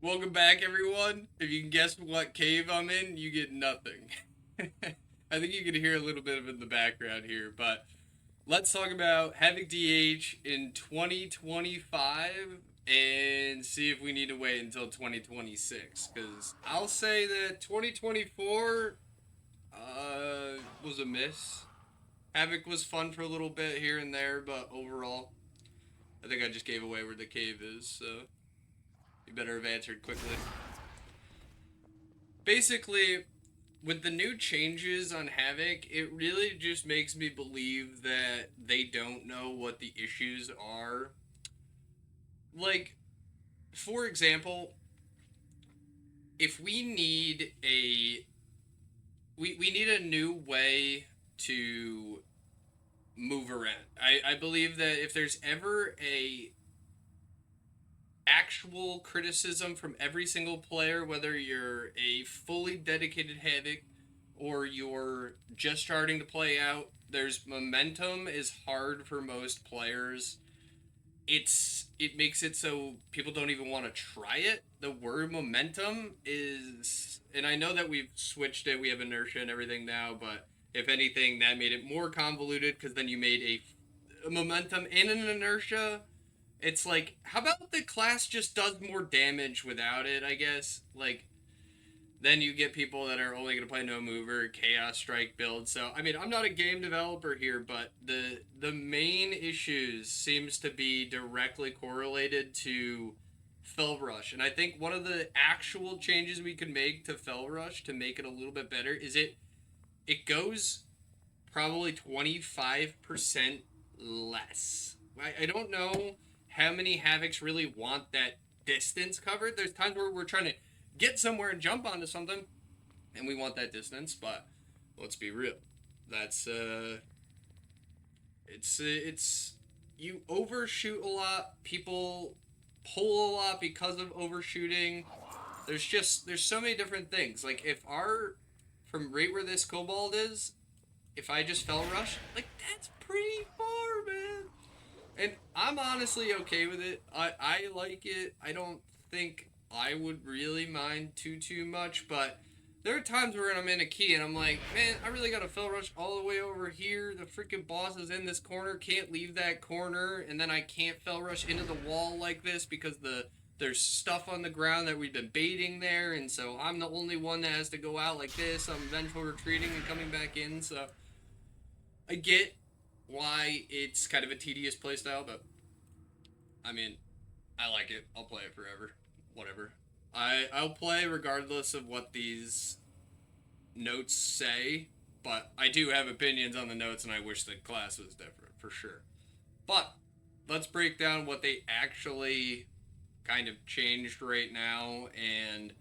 Welcome back, everyone. If you can guess what cave I'm in, you get nothing. I think you can hear a little bit of it in the background here, but let's talk about Havoc DH in 2025 and see if we need to wait until 2026. Because I'll say that 2024 was a miss. Havoc was fun for a little bit here and there, but overall, I think I just gave away where the cave is, so you better have answered quickly. Basically, with the new changes on Havoc, it really just makes me believe that they don't know what the issues are. Like, for example, if we need a we need a new way to move around. I believe that if there's ever a actual criticism from every single player, whether you're a fully dedicated Havoc or you're just starting to play out. There's momentum is hard for most players. It makes it so people don't even want to try it. The word momentum is, and I know that we've switched it. We have inertia and everything now, but if anything, that made it more convoluted because then you made a momentum and an inertia. It's like, how about the class just does more damage without it, I guess? Like, then you get people that are only going to play no mover, chaos strike build. So, I mean, I'm not a game developer here, but the main issues seems to be directly correlated to Felrush. And I think one of the actual changes we could make to Felrush to make it a little bit better is it goes probably 25% less. I don't know how many Havocs really want that distance covered. There's times where we're trying to get somewhere and jump onto something, and we want that distance, but let's be real. That's, it's, you overshoot a lot, people pull a lot because of overshooting. There's so many different things. Like, if from right where this cobalt is, if I just fell rush, like, that's pretty far, man. And I'm honestly okay with it. I like it. I don't think I would really mind too much, but there are times where I'm in a key and I'm like, man, I really got to fell rush all the way over here. The freaking boss is in this corner, can't leave that corner, and then I can't fell rush into the wall like this because there's stuff on the ground that we've been baiting there, and so I'm the only one that has to go out like this. I'm vengeful retreating and coming back in, so I get why it's kind of a tedious playstyle, but I mean, I like it. I'll play it forever. Whatever. I'll play regardless of what these notes say, but I do have opinions on the notes, and I wish the class was different for sure. But let's break down what they actually kind of changed right now, and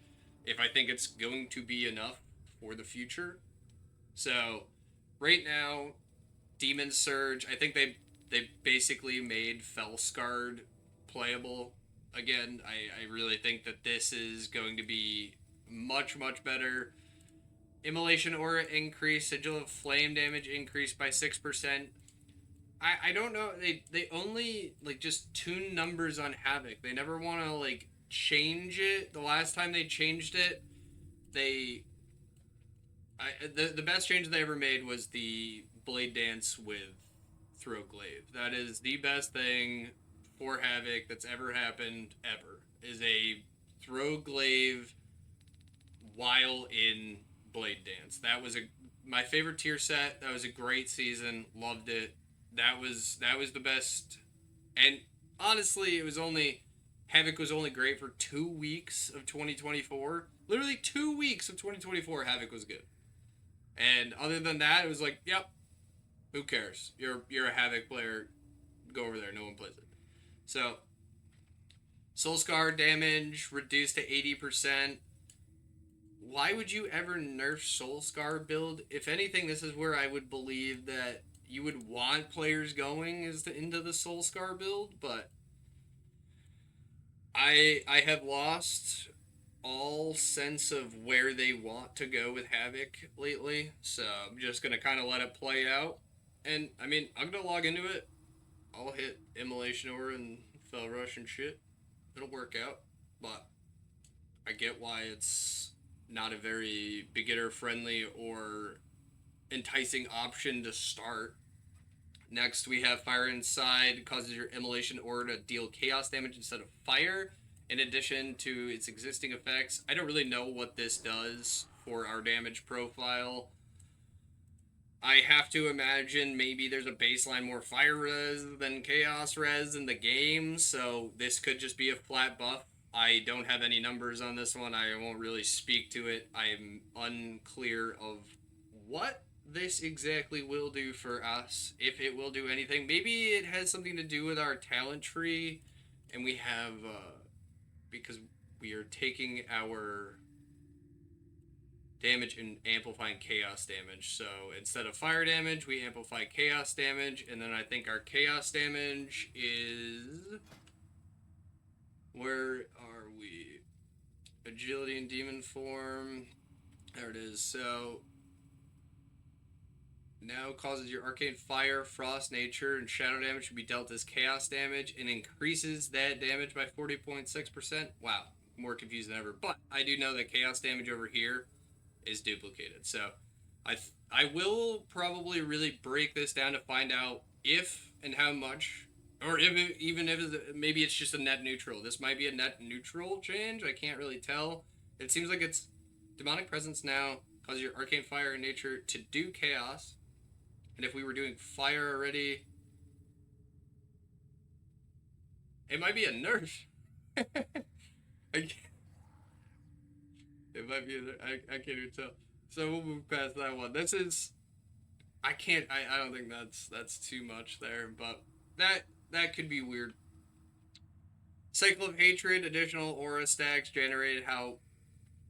if I think it's going to be enough for the future. So, right now, Demon Surge. I think they basically made Felscard playable again. I really think that this is going to be much better. Immolation aura increase, sigil of flame damage increased by 6%. I don't know. They only like just tune numbers on Havoc. They never want to like change it. The last time they changed it, they the best change they ever made was the blade dance with throw glaive. That is the best thing for Havoc that's ever happened ever. Is a throw glaive while in blade dance. That was my favorite tier set. That was a great season. Loved it. That was the best. And honestly, it was only Havoc was only great for 2 weeks of 2024. Literally 2 weeks of 2024, Havoc was good. And other than that, it was like, yep, who cares? You're a Havoc player. Go over there. No one plays it. So, Soul Scar damage reduced to 80%. Why would you ever nerf Soul Scar build? If anything, this is where I would believe that you would want players going into the Soul Scar build, but I have lost all sense of where they want to go with Havoc lately, so I'm just gonna kind of let it play out. And I mean, I'm gonna log into it. I'll hit Immolation Aura and Felrush and shit. It'll work out, but get why it's not a very beginner-friendly or enticing option to start. Next, we have Fire Inside. Causes your Immolation Aura to deal chaos damage instead of fire, in addition to its existing effects. I don't really know what this does for our damage profile. I have to imagine maybe there's a baseline more fire res than chaos res in the game, so this could just be a flat buff. I don't have any numbers on this one. I won't really speak to it. I'm unclear of what this exactly will do for us, if it will do anything. Maybe it has something to do with our talent tree, and we have, because we are taking our damage and amplifying chaos damage. So instead of fire damage, we amplify chaos damage, and then I think our chaos damage is... Where are we? Agility in demon form. There it is. So now causes your arcane fire, frost, nature, and shadow damage to be dealt as chaos damage, and increases that damage by 40.6%. Wow, more confused than ever. But I do know that chaos damage over here is duplicated. So I will probably really break this down to find out if and how much, or even if maybe it's just a net neutral. This might be a net neutral change. I can't really tell. It seems like it's demonic presence now causes your arcane fire and nature to do chaos. And if we were doing fire already, it might be a nerf. It might be I can't even tell. So we'll move past that one. This is I don't think that's too much there, but that could be weird. Cycle of Hatred, additional aura stacks generated. How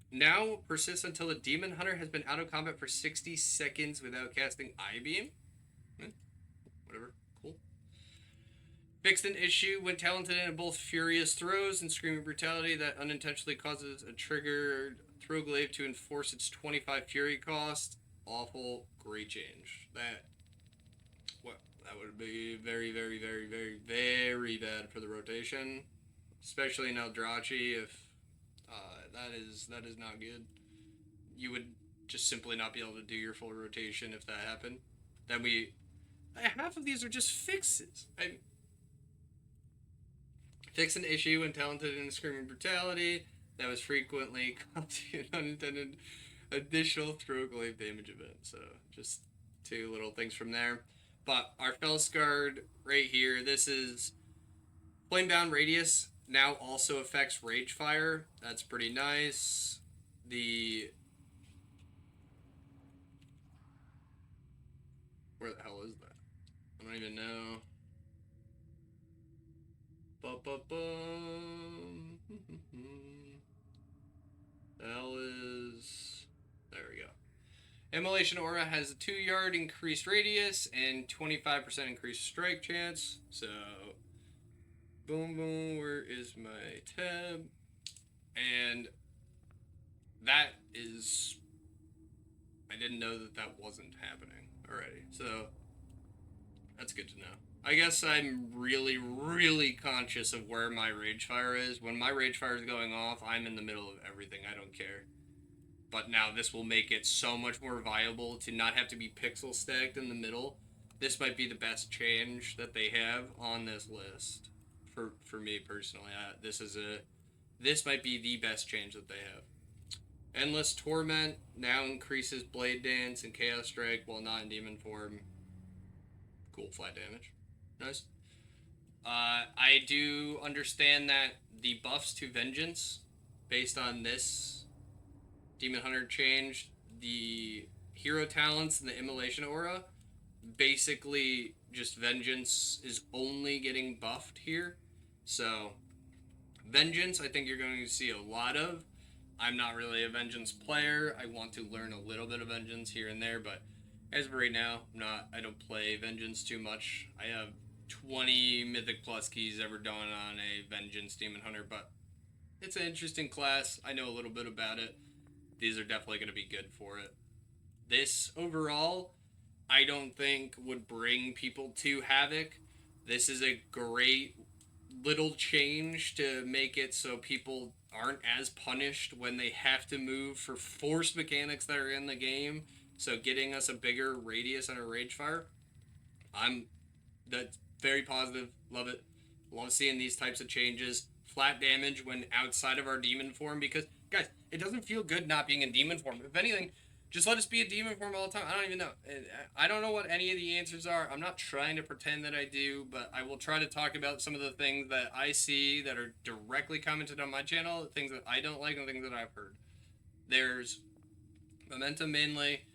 now persists until the Demon Hunter has been out of combat for 60 seconds without casting Eye Beam. Whatever, cool. Fixed an issue when talented in both Furious Throws and Screaming Brutality that unintentionally causes a triggered Throw Glaive to enforce its 25 Fury cost. Awful, great change. That would be very, very, very, very, very bad for the rotation, especially in Eldrachi. If that is not good. You would just simply not be able to do your full rotation if that happened. Then half of these are just fixes. Fix an issue when talented in Screaming Brutality that was frequently causing an unintended additional Throw Glaive damage event. So just two little things from there. But our Felskard right here, this is Flamebound Radius now also affects Rage Fire. That's pretty nice. Where the hell is that? I don't even know. The hell is... There we go. Immolation Aura has a 2-yard increased radius and 25% increased strike chance. So, boom, boom, where is my tab? And that is... I didn't know that wasn't happening already. So, that's good to know. I guess I'm really, really conscious of where my Ragefire is. When my Ragefire is going off, I'm in the middle of everything. I don't care. But now this will make it so much more viable to not have to be pixel stacked in the middle. This might be the best change that they have on this list. For me personally. This might be the best change that they have. Endless Torment now increases Blade Dance and Chaos Strike while not in demon form. Cool, flat damage. Nice. I do understand that the buffs to Vengeance, based on this Demon Hunter change, the hero talents and the Immolation Aura, basically just Vengeance is only getting buffed here. So, Vengeance, I think you're going to see a lot of. I'm not really a Vengeance player. I want to learn a little bit of Vengeance here and there, but as of right now, I don't play Vengeance too much. I have 20 Mythic Plus keys ever done on a Vengeance Demon Hunter, but it's an interesting class. I know a little bit about it. These are definitely going to be good for it. This, overall, I don't think would bring people to Havoc. This is a great little change to make it so people aren't as punished when they have to move for forced mechanics that are in the game. So getting us a bigger radius on our rage fire, that's very positive. Love it. Love seeing these types of changes. Flat damage when outside of our demon form, because guys, it doesn't feel good not being in demon form. If anything, just let us be a demon form all the time. I don't even know. I don't know what any of the answers are. I'm not trying to pretend that I do, but I will try to talk about some of the things that I see that are directly commented on my channel, things that I don't like, and things that I've heard. There's momentum mainly,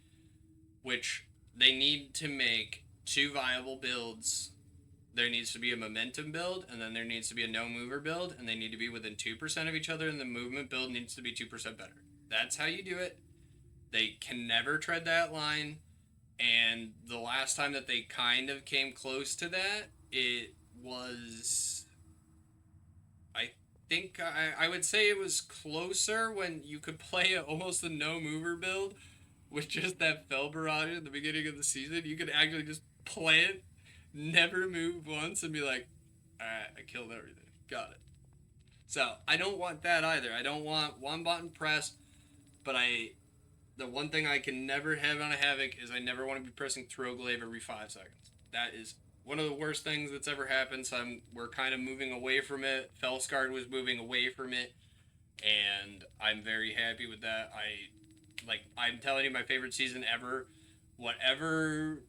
which they need to make 2 viable builds. There needs to be a momentum build, and then there needs to be a no mover build, and they need to be within 2% of each other, and the movement build needs to be 2% better. That's how you do it. They can never tread that line, and the last time that they kind of came close to that, it was, I think, I would say it was closer when you could play almost a no mover build with just that Fel Barrage at the beginning of the season. You could actually just play it, never move once, and be like, alright, I killed everything. Got it. So, I don't want that either. I don't want one button press, but the one thing I can never have on a Havoc is I never want to be pressing Throw Glaive every 5 seconds. That is one of the worst things that's ever happened, so we're kind of moving away from it. Felscard was moving away from it, and I'm very happy with that. I'm telling you, my favorite season ever. Whatever,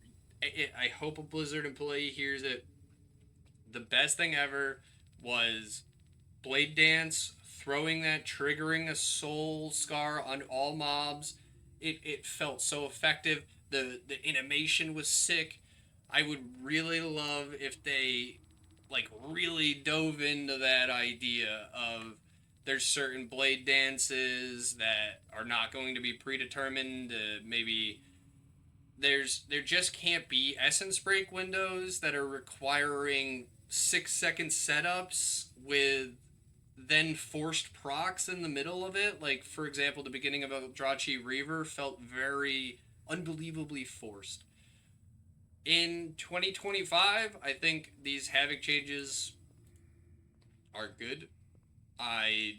I hope a Blizzard employee hears it. The best thing ever was Blade Dance, throwing that, triggering a soul scar on all mobs. It felt so effective. The animation was sick. I would really love if they really dove into that idea of there's certain blade dances that are not going to be predetermined. Maybe there just can't be essence break windows that are requiring 6-second setups with then forced procs in the middle of it. Like, for example, the beginning of Eldrachi Reaver felt very unbelievably forced. In 2025, I think these Havoc changes are good. I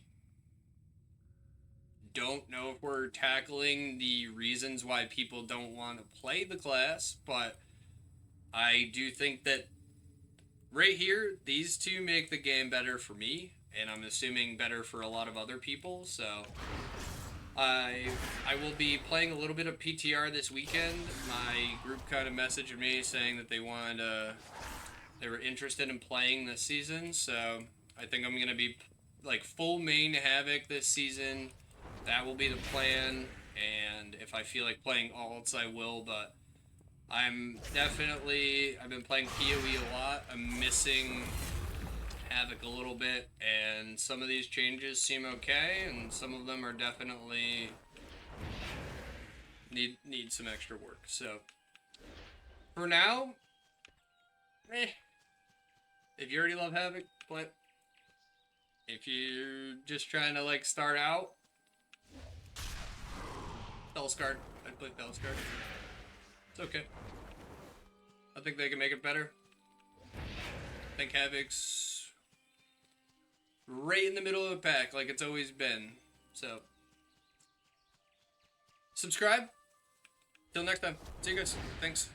don't know if we're tackling the reasons why people don't want to play the class, but I do think that right here, these two make the game better for me, and I'm assuming better for a lot of other people. So I will be playing a little bit of PTR this weekend. My group kind of messaged me saying that they were interested in playing this season, so I think I'm gonna be full main Havoc this season. That will be the plan, and if I feel like playing alts, I will, but I've been playing PoE a lot. I'm missing Havoc a little bit, and some of these changes seem okay, and some of them are definitely need some extra work. So for now, if you already love Havoc, play it. If you're just trying to start out, Felscard. I'd play Felscard. It's okay. I think they can make it better. I think Havoc's right in the middle of the pack, like it's always been. So, subscribe. Till next time. See you guys. Thanks.